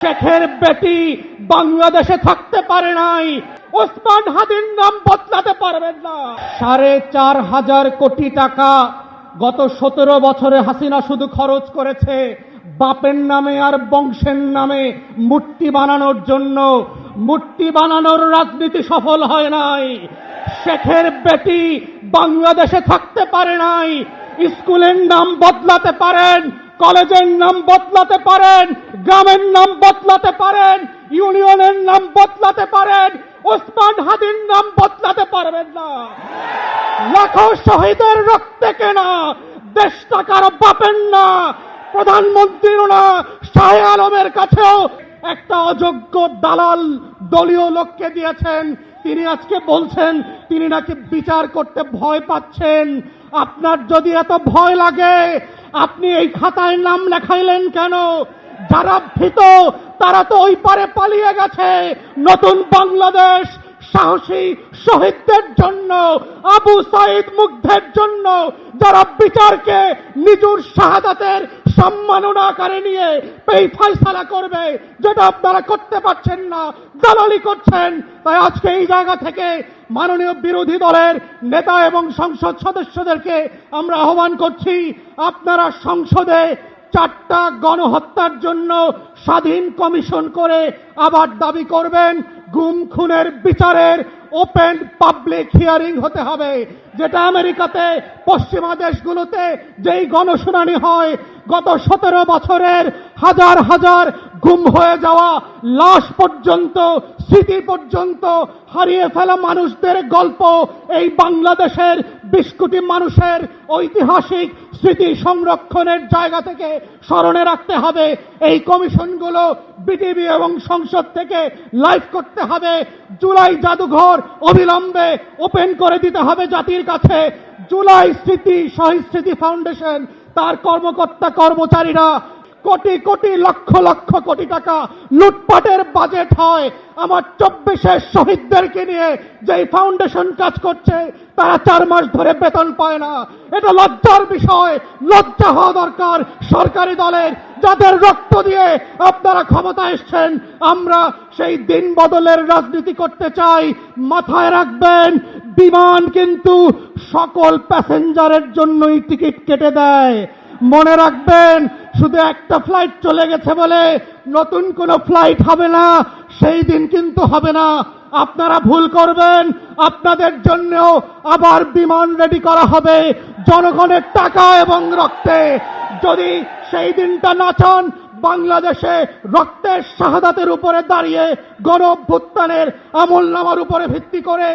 শেখের বেটি বাংলাদেশে থাকতে পারে নাই, ওসমান হাদির নাম বদলাতে পারবেন না। 4,500 কোটি টাকা গত 17 বছরে হাসিনা শুধু খরচ করেছে বাপের নামে আর বংশের নামে মূর্তি বানানোর জন্য। মূর্তি বানানোর রাজনীতি সফল হয় নাই। শেখের বেটি বাংলাদেশে থাকতে পারে নাই। স্কুলের নাম বদলাতে পারেন, কলেজের নাম বদলাতে পারেন, গ্রামের নাম বদলাতে পারেন, ইউনিয়নের নাম বদলাতে পারেন, ওসমান হাদির নাম বদলাতে পারবেন না। লাখো শহীদের রক্তে কেনা দেশটা কারো বাপের না, প্রধানমন্ত্রীও না, শাহ আলমের কাছেও একটা অযোগ্য দালাল দলীয় লোককে দিয়েছেন। তিনি আজকে বলছেন তিনি নাকি বিচার করতে ভয় পাচ্ছেন। আপনার যদি এত ভয় লাগে আপনি এই খাতায় নাম লেখাইলেন কেন? যারা ভীত তারা তো ওই পারে পালিয়ে গেছে। নতুন বাংলাদেশ সাহসী শহীদদের জন্য, আবু সাইদ মুগ্ধের জন্য, যারা বিচারকে নিজের শাহাদাতের সম্মাননা আকারে নিয়ে এই ফয়সালা করবে, যেটা আপনারা করতে পারছেন না, দালালি করছেন। তাই আজকে এই জায়গা থেকে মাননীয় বিরোধী দলের নেতা এবং সংসদ সদস্যদেরকে আমরা আহ্বান করছি, আপনারা সংসদে 4টা গণহত্যার জন্য স্বাধীন কমিশন করে আবার দাবি করবেন গুম খুনের বিচারের ওপেন পাবলিক হিয়ারিং হতে হবে। যেটা আমেরিকাতে পশ্চিমা দেশগুলোতে যেই গণশুনানি হয়, গত 17 বছরের হাজার হাজার গুম হয়ে যাওয়া লাশ পর্যন্ত, স্মৃতি পর্যন্ত হারিয়ে ফেলা মানুষদের গল্প এই বাংলাদেশের 20 কোটি মানুষের ঐতিহাসিক স্মৃতি সংরক্ষণের জায়গা থেকে স্মরণে রাখতে হবে। এই কমিশনগুলো বিটিভি এবং সংসদ থেকে লাইভ করতে হবে। জুলাই জাদুঘর অবিলম্বে ওপেন করে দিতে হবে জাতির কাছে। জুলাই স্মৃতি শহীদ স্মৃতি ফাউন্ডেশন, তার কর্মকর্তা কর্মচারীরা কোটি কোটি লক্ষ লক্ষ কোটি টাকা লুটপাটের বাজেট হয়। আমার 24-এর শহীদদেরকে নিয়ে যেই ফাউন্ডেশন কাজ করছে তারা 4 মাস ধরে বেতন পায় না। এটা লজ্জার বিষয়। লজ্জা হওয়া দরকার সরকারি দলের, যাদের রক্ত দিয়ে আপনারা ক্ষমতা এসছেন। আমরা সেই দিন বদলের রাজনীতি করতে চাই। মাথায় রাখবেন, বিমান কিন্তু সকল প্যাসেঞ্জারের জন্যই টিকিট কেটে দেয়। মনে রাখবেন, শুধু একটা ফ্লাইট চলে গেছে বলে নতুন কোনো ফ্লাইট হবে না, সেই দিন কিন্তু হবে না। আপনারা ভুল করবেন, আপনাদের জন্যও আবার বিমান রেডি করা হবে জনগণের টাকা এবং রক্তে। যদি সেই দিনটা না চান, বাংলাদেশে রক্তের শাহাদাতের উপরে দাঁড়িয়ে গণ অভ্যুত্থানের আমলনামার উপরে ভিত্তি করে